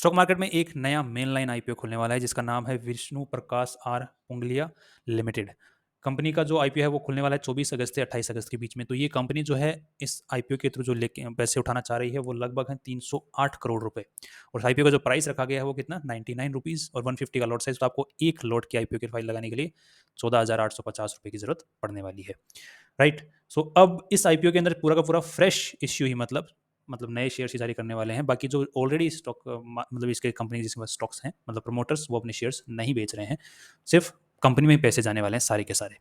Stock market में एक नया मेन लाइन आईपीओ खुलने वाला है जिसका नाम है विष्णु प्रकाश आर पुंगलिया लिमिटेड। कंपनी का जो आईपीओ है वो खुलने वाला है 24 अगस्त से 28 अगस्त के बीच में। तो ये कंपनी जो है इस आईपीओ के थ्रू जो लेके पैसे उठाना चाह रही है वो लगभग है 308 करोड़ रुपए। और आईपीओ का जो प्राइस रखा गया है वो कितना 99 रुपीज़ और 150 का लॉट साइज। तो आपको एक लॉट की आईपीओ की फाइल लगाने के लिए 14,850 रुपये की जरूरत पड़ने वाली है। राइट। सो अब इस आईपीओ के अंदर पूरा का पूरा फ्रेश इश्यू ही मतलब नए शेयर्स ही जारी करने वाले हैं। बाकी जो ऑलरेडी स्टॉक मतलब इसके कंपनी जिसके पास स्टॉक्स हैं मतलब प्रमोटर्स वो अपने शेयर्स नहीं बेच रहे हैं। सिर्फ कंपनी में ही पैसे जाने वाले हैं सारे के सारे।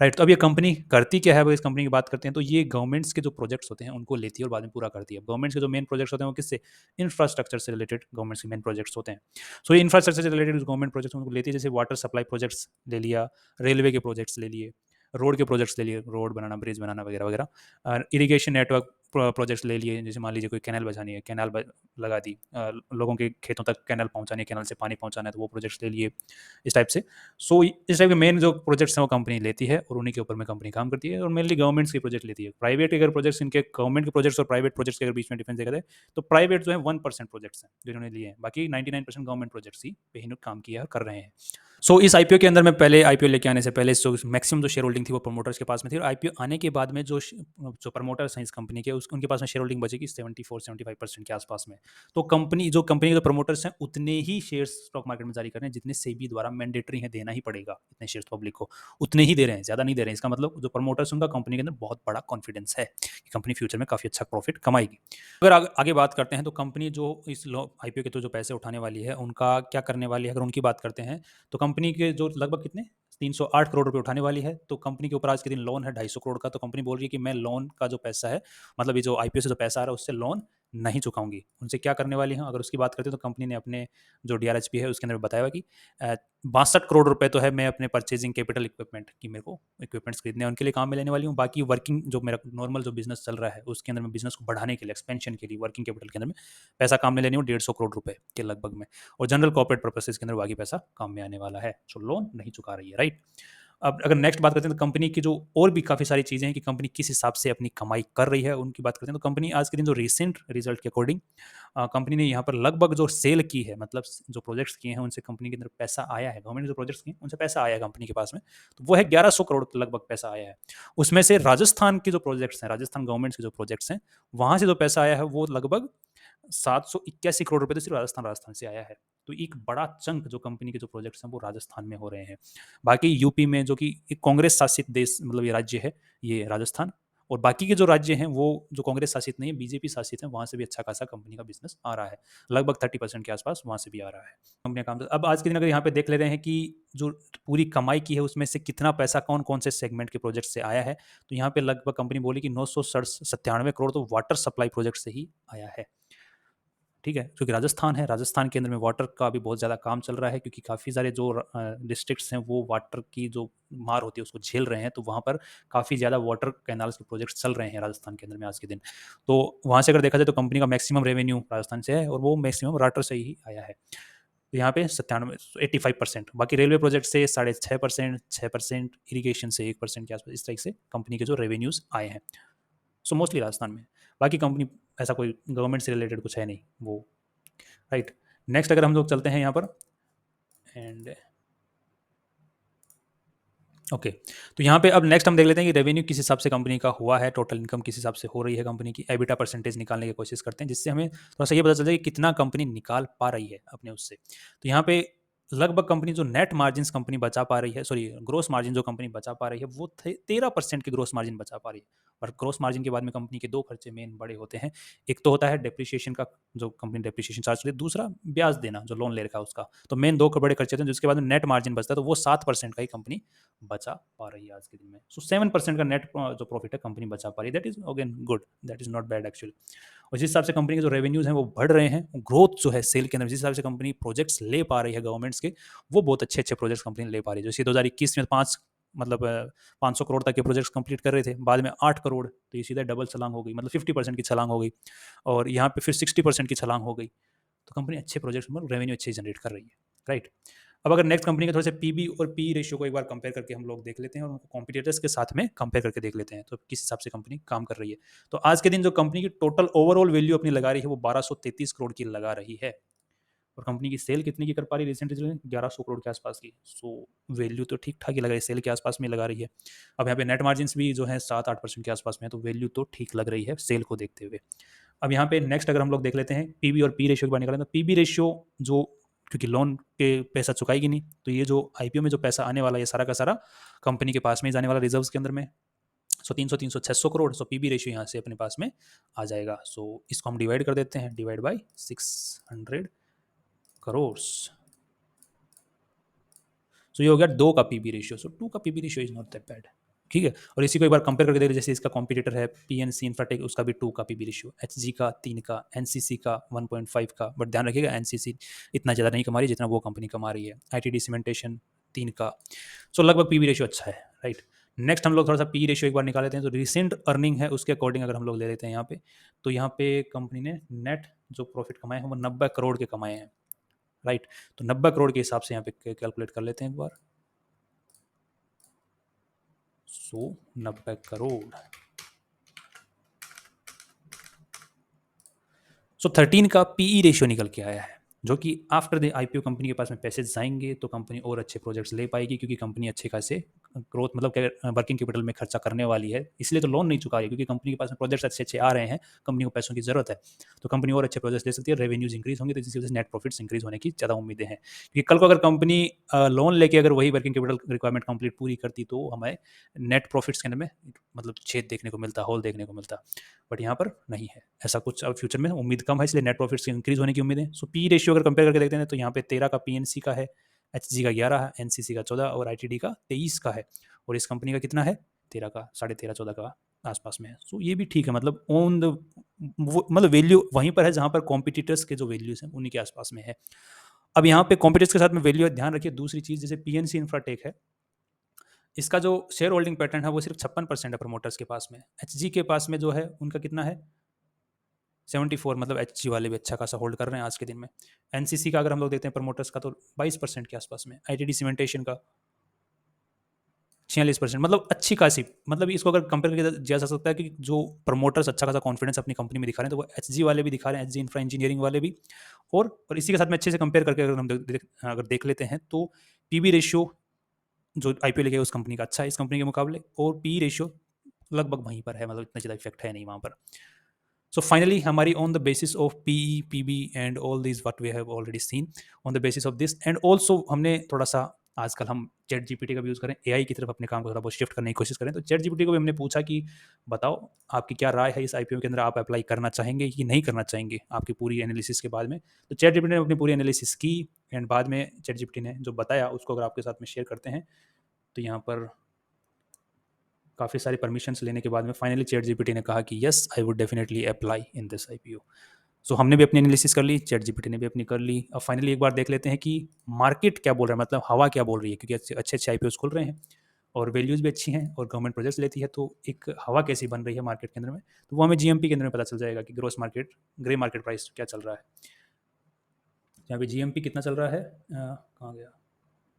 राइट। तो अब ये कंपनी करती क्या है, वो इस कंपनी की बात करते हैं तो ये गवर्नमेंट्स के जो प्रोजेक्ट्स होते हैं उनको लेती है और बाद में पूरा करती है। गवर्नमेंट्स के जो मेन प्रोजेक्ट्स होते हैं वो किससे, इंफ्रास्ट्रक्चर से रिलेटेड गवर्नमेंट्स के मेन प्रोजेक्ट्स होते हैं। सो ये इंफ्रास्ट्रक्चर से रिलेटेड गवर्नमेंट प्रोजेक्ट्स उनको लेती है, जैसे वाटर सप्लाई प्रोजेक्ट्स ले लिया, रेलवे के प्रोजेक्ट्स ले लिए, रोड के प्रोजेक्ट्स ले लिए, रोड बनाना, ब्रिज बनाना वगैरह वगैरह, इरिगेशन नेटवर्क प्रोजेक्ट्स ले लिए, जैसे मान लीजिए कोई कैनल बचानी है, कैनल लगा दी, लोगों के खेतों तक कैनल पहुंचानी है, कैनल से पानी पहुंचाना है तो वो प्रोजेक्ट्स ले लिए, इस टाइप से। सो इस टाइप के मेन जो प्रोजेक्ट्स हैं वो कंपनी लेती है और उन्हीं के ऊपर में कंपनी काम करती है और मेनली गवर्नमेंट्स के प्रोजेक्ट लेती है। प्राइवेट अगर प्रोजेक्ट्स इनके गवर्नमेंट के प्रोजेक्ट्स और प्राइवेट प्रोजेक्ट्स के अगर बीच में डिफरेंस देखा जाए तो प्राइवेट जो है 1% प्रोजेक्ट्स हैं जो इन्होंने लिए हैं, बाकी 99% गवर्नमेंट प्रोजेक्ट्स ही पे ही काम किया कर रहे हैं। सो इस आईपीओ के अंदर में पहले आईपीओ लेके आने से पहले मैक्सिमम जो शेयर होल्डिंग थी वो प्रमोटर्स के पास में थी, और आईपीओ आने के बाद में जो प्रमोटर्स हैं इस कंपनी के उनके पास में शेयर होल्डिंग बचेगी 74-75% के आसपास में। तो कंपनी के जो प्रमोटर्स हैं उतने ही शेयर स्टॉक मार्केट में जारी कर रहे हैं जितने सेबी द्वारा मैंडेटरी है, देना ही पड़ेगा इतने शेयर पब्लिक को, उतने ही दे रहे हैं, ज्यादा नहीं दे रहे हैं। इसका मतलब जो प्रमोटर्स उनका कंपनी के अंदर बहुत बड़ा कॉन्फिडेंस है कि कंपनी फ्यूचर में काफी अच्छा प्रॉफिट कमाएगी। अगर आगे बात करते हैं तो कंपनी जो इस आईपीओ के तो जो पैसे उठाने वाली है उनका क्या करने वाली है, अगर उनकी बात करते हैं तो कंपनी के जो लगभग कितने 308 करोड़ रुपए उठाने वाली है। तो कंपनी के ऊपर आज के दिन लोन है 250 करोड़ का। तो कंपनी बोल रही है कि मैं लोन का जो पैसा है, मतलब ये जो आईपीओ से जो पैसा आ रहा है उससे लोन नहीं चुकाऊंगी। उनसे क्या करने वाली है, अगर उसकी बात करते हैं तो कंपनी ने अपने जो डीआरएचपी है उसके अंदर बताया कि 62 करोड़ रुपए तो है मैं अपने परचेजिंग कैपिटल इक्विपमेंट की, मेरे को इक्विपमेंट्स खरीदने हैं उनके लिए काम में लेने वाली हूँ। बाकी वर्किंग जो मेरा नॉर्मल जो बिजनेस चल रहा है उसके अंदर में बिजनेस को बढ़ाने के लिए, एक्सपेंशन के लिए वर्किंग कैपिटल के अंदर में पैसा काम में लेनी हूँ 150 करोड़ रुपए के लगभग में। और जनरल कॉर्पोरेट पर्पसेस के अंदर बाकी पैसा काम में आने वाला है। सो लोन नहीं चुका रही है। राइट। अब अगर नेक्स्ट बात करते हैं तो कंपनी की जो और भी काफ़ी सारी चीज़ें हैं कि कंपनी किस हिसाब से अपनी कमाई कर रही है उनकी बात करते हैं तो कंपनी आज के दिन जो रिसेंट रिजल्ट के अकॉर्डिंग कंपनी ने यहाँ पर लगभग जो सेल की है, मतलब जो प्रोजेक्ट्स किए हैं उनसे कंपनी के अंदर पैसा आया है, गवर्नमेंट ने जो प्रोजेक्ट्स किए उनसे पैसा आया है कंपनी के पास में, तो वो है 1100 करोड़ के लगभग पैसा आया है। उसमें से राजस्थान के जो प्रोजेक्ट्स हैं, राजस्थान गवर्नमेंट के जो प्रोजेक्ट्स हैं वहाँ से जो पैसा आया है वो लगभग 781 करोड़ रुपए तो सिर्फ राजस्थान से आया है। तो एक बड़ा चंक जो कंपनी के जो प्रोजेक्ट्स हैं वो राजस्थान में हो रहे हैं। बाकी यूपी में जो कि एक कांग्रेस शासित देश मतलब ये राज्य है, ये राजस्थान, और बाकी के जो राज्य हैं वो जो कांग्रेस शासित नहीं है, बीजेपी शासित है, वहां से भी अच्छा खासा कंपनी का बिजनेस आ रहा है, लगभग 30% के आसपास वहां से भी आ रहा है कंपनी का काम। अब आज के दिन अगर यहाँ पे देख ले रहे हैं कि जो पूरी कमाई की है उसमें से कितना पैसा कौन कौन से सेगमेंट के प्रोजेक्ट से आया है, तो यहाँ पे लगभग कंपनी बोली कि 997 करोड़ तो वाटर सप्लाई प्रोजेक्ट से ही आया है। ठीक है, क्योंकि राजस्थान है, राजस्थान के अंदर में वाटर का भी बहुत ज़्यादा काम चल रहा है क्योंकि काफ़ी सारे जो डिस्ट्रिक्ट्स हैं वो वाटर की जो मार होती है उसको झेल रहे हैं, तो वहाँ पर काफ़ी ज़्यादा वाटर कैनाल्स के प्रोजेक्ट्स चल रहे हैं राजस्थान के अंदर में आज के दिन। तो वहाँ से अगर देखा जाए तो कंपनी का मैक्सिमम रेवेन्यू राजस्थान से है और वो मैक्सिमम वाटर से ही आया है। तो यहाँ पे 97 85%, बाकी रेलवे प्रोजेक्ट से 6.5%, 6%, इरीगेशन से 1% के आसपास, इस तरह से कंपनी के जो रेवेन्यूज़ आए हैं। सो मोस्टली राजस्थान में, बाकी कंपनी ऐसा कोई गवर्नमेंट से रिलेटेड कुछ है नहीं वो। राइट। नेक्स्ट अगर हम लोग चलते हैं यहाँ पर एंड ओके, तो यहाँ पे अब नेक्स्ट हम देख लेते हैं कि रेवेन्यू किस हिसाब से कंपनी का हुआ है, टोटल इनकम किस हिसाब से हो रही है कंपनी की, एबिटा परसेंटेज निकालने की कोशिश करते हैं जिससे हमें थोड़ा सा ये पता चल जाए कि कितना कंपनी निकाल पा रही है अपने उससे। तो यहाँ पे लगभग कंपनी जो नेट मार्जिन कंपनी बचा पा रही है, सॉरी ग्रोस मार्जिन जो कंपनी बचा पा रही है वो 13% की ग्रोस मार्जिन बचा पा रही है। पर ग्रोस मार्जिन के बाद में कंपनी के दो खर्चे मेन बड़े होते हैं। एक तो होता है डेप्रिसिएशन का, जो कंपनी डेप्रिसिएशन चार्ज करती है, दूसरा ब्याज देना जो लोन ले रखा है उसका। तो मेन दो बड़े खर्चे थे, जिसके बाद में नेट मार्जिन बचता है तो वो 7% का ही कंपनी बचा पा रही है आज के दिन में। सो 7% का नेट जो प्रॉफिट है कंपनी बचा पा रही है, that is again good, that is not bad actually. और जिस हिसाब से कंपनी के जो रेवेन्यूज हैं वो बढ़ रहे हैं, ग्रोथ जो है सेल के अंदर, जिस हिसाब से कंपनी प्रोजेक्ट्स ले पा रही है गवर्नमेंट्स के, वो बहुत अच्छे अच्छे प्रोजेक्ट्स कंपनी ले पा रही है। जैसे 2021 में 500 करोड़ तक के प्रोजेक्ट्स कंप्लीट कर रहे थे, बाद में 8 करोड़, तो ये सीधा डबल छलांग हो गई, मतलब 50% की छलांग हो गई, और यहाँ पे फिर 60% की छलांग हो गई। तो कंपनी अच्छे प्रोजेक्ट्स में रेवेन्यू अच्छे जनरेट कर रही है। राइट। अब अगर नेक्स्ट कंपनी के थोड़े से पीबी और पी रेशियो को एक बार कंपेयर करके हम लोग देख लेते हैं और उनको कॉम्पिटिटर्स के साथ में कंपेयर करके देख लेते हैं तो किस हिसाब से कंपनी काम कर रही है। तो आज के दिन जो कंपनी की टोटल ओवरऑल वैल्यू अपनी लगा रही है वो 1233 करोड़ की लगा रही है। और कंपनी की सेल कितनी की कर पा रही है रिसेंट रिजल्ट में, 1100 करोड़ के आसपास की। सो वैल्यू तो ठीक ठाक ही लग रही है, सेल के आसपास में लगा रही है। अब यहाँ पे नेट मार्जिन भी जो है 7-8% के आसपास में है, तो वैल्यू तो ठीक लग रही है सेल को देखते हुए। अब यहाँ पे नेक्स्ट अगर हम लोग देख लेते हैं पीबी और पी रेशियो की बात निकालें, तो पीबी रेशियो जो, क्योंकि लोन के पैसा चुकाएगी नहीं, तो ये जो आईपीओ में जो पैसा आने वाला है सारा का सारा कंपनी के पास में ही जाने वाला रिजर्व्स के अंदर में। सो 300 सो पीबी रेशियो यहाँ से अपने पास में आ जाएगा। सो इसको हम डिवाइड कर देते हैं, डिवाइड बाई 600 करोड़। सो ये हो गया 2 का पीबी रेशियो। सो 2 का PB ratio is not that bad, ठीक है। और इसी को एक बार कंपेयर करके देख जैसे इसका कॉम्पिटिटर है पीएनसी इंफ्राटेक, उसका भी 2 का पीबी रेशियो, एचजी का 3 का, एनसीसी का 1.5 का। बट ध्यान रखिएगा एनसीसी इतना ज़्यादा नहीं कमा रही जितना वो कंपनी कमा रही है। आईटीडी सीमेंटेशन 3 का। सो लगभग पीबी रेशियो अच्छा है, राइट। नेक्स्ट हम लोग थोड़ा सा पी रेशियो एक बार निकाल लेते हैं। तो रिसेंट अर्निंग है उसके अकॉर्डिंग अगर हम लोग ले लेते हैं यहाँ पे, तो यहाँ पे कंपनी ने नेट जो प्रॉफिट कमाए हैं वो 90 करोड़ के कमाए हैं, राइट। तो 90 करोड़ के हिसाब से यहाँ पे कैलकुलेट कर लेते हैं एक बार। 90 करोड़। सो 13 का पीई रेशियो निकल के आया है, जो कि आफ्टर द आईपीओ कंपनी के पास में पैसे जाएंगे तो कंपनी और अच्छे प्रोजेक्ट्स ले पाएगी, क्योंकि कंपनी अच्छे खासे ग्रोथ मतलब वर्किंग कैपिटल में खर्चा करने वाली है, इसलिए तो लोन नहीं चुका रही है, क्योंकि कंपनी के पास में प्रोजेक्ट्स अच्छे अच्छे आ रहे हैं, कंपनी को पैसों की जरूरत है, तो कंपनी और अच्छे प्रोजेक्ट्स ले सकती है, रेवेन्यूज इंक्रीज होंगे, तो जिसकी वजह से नेट प्रॉफिट्स इंक्रीज होने की ज़्यादा उम्मीदें हैं। क्योंकि कल को अगर कंपनी लोन लेके अगर वही वर्किंग कैपिटल रिक्वायरमेंट कंप्लीट पूरी करती तो हमें नेट प्रॉफिट्स के अंदर में मतलब छेद देखने को मिलता, होल देखने को मिलता, बट यहाँ पर नहीं है ऐसा कुछ। अब फ्यूचर में उम्मीद कम है, इसलिए नेट प्रॉफिट्स इंक्रीज होने की उम्मीद है। सो पी रेशियो अगर कंपेयर करके देखते हैं तो यहाँ पे 13 का पीएनसी का है, एचजी का 11 है, एनसीसी का 14 और आईटीडी का 23 का है, और इस कंपनी का कितना है 13 का, 13.5-14 का आसपास में है। सो ये भी ठीक है, मतलब ऑन द मतलब वैल्यू वहीं पर है जहाँ पर कॉम्पिटिटर्स के जो वैल्यूज हैं उन्हीं के आसपास में है। अब यहाँ पे कॉम्पिटिटर्स के साथ में वैल्यू ध्यान रखिए, दूसरी चीज जैसे पीएनसी इंफ्राटेक है, इसका जो शेयर होल्डिंग पैटर्न है वो सिर्फ 56% है प्रमोटर्स के पास में। एचजी के पास में जो है उनका कितना है 74, मतलब एचजी वाले भी अच्छा खासा होल्ड कर रहे हैं आज के दिन में। एनसीसी का अगर हम लोग देखते हैं प्रमोटर्स का तो 22% के आसपास में, आईटीडी सीमेंटेशन का 46%, मतलब अच्छी खासी, मतलब इसको अगर कंपेयर किया जा सकता है कि जो प्रमोटर्स अच्छा खासा कॉन्फिडेंस अपनी कंपनी में दिखा रहे हैं तो वो एचजी वाले भी दिखा रहे हैं, एचजी इंफ्रा इंजीनियरिंग वाले भी। और इसी के साथ में अच्छे से कंपेयर करके अगर हम अगर देख लेते हैं तो पीबी रेशियो जो आईपीओ लेके उस कंपनी का अच्छा है इस कंपनी के मुकाबले, और पी रेशियो लगभग वहीं पर है, मतलब इतना ज़्यादा इफेक्ट है नहीं वहाँ पर। So finally, हमारी on the basis of PE, PB and all these what we have already seen, on the basis of this and also हमने थोड़ा सा आजकल हम चैट जीपीटी का भी यूज़ करें, एआई की तरफ अपने काम को थोड़ा बहुत शिफ्ट करने की कोशिश करें, तो चैट जीपीटी को भी हमने पूछा कि बताओ आपकी क्या राय है इस आईपीओ के अंदर, आप अप्लाई करना चाहेंगे कि नहीं करना चाहेंगे आपकी पूरी एनालिसिस के बाद में। तो चैट जीपीटी ने अपनी पूरी एनालिसिस की एंड बाद में चैट जीपीटी ने जो बताया उसको अगर आपके साथ में शेयर करते हैं, तो यहाँ पर काफ़ी सारी परमिशंस लेने के बाद में फाइनली चैट जीपीटी ने कहा कि yes I would definitely apply in this IPO. So हमने भी अपनी एनालिसिस कर ली, चैट जीपीटी ने भी अपनी कर ली। अब फाइनली एक बार देख लेते हैं कि मार्केट क्या बोल रहा है, मतलब हवा क्या बोल रही है, क्योंकि अच्छे अच्छे आईपीओस खुल रहे हैं और वैल्यूज भी अच्छी हैं और गवर्नमेंट प्रोजेक्ट्स लेती है, तो एक हवा कैसी बन रही है मार्केट के अंदर में, तो वो हमें जीएमपी के अंदर में पता चल जाएगा कि gross market grey market price क्या चल रहा है। यहाँ पे जीएमपी कितना चल रहा है, कहाँ गया,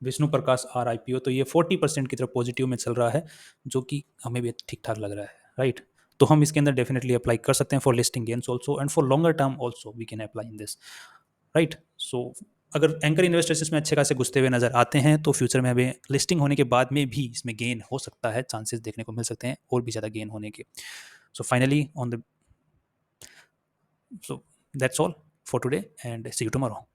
विष्णु प्रकाश आर आईपीओ, तो ये 40% की तरफ पॉजिटिव में चल रहा है, जो कि हमें भी ठीक ठाक लग रहा है, राइट। तो हम इसके अंदर डेफिनेटली अप्लाई कर सकते हैं for listing gains also and for longer term also we can apply in this, right. So अगर एंकर इन्वेस्टर्स इसमें अच्छे खासे घुसते हुए नजर आते हैं तो फ्यूचर में हमें लिस्टिंग होने के बाद में भी इसमें गेन हो सकता है, चांसेस देखने को मिल सकते हैं और भी ज़्यादा गेन होने के। So finally on the so that's all for today and see you tomorrow.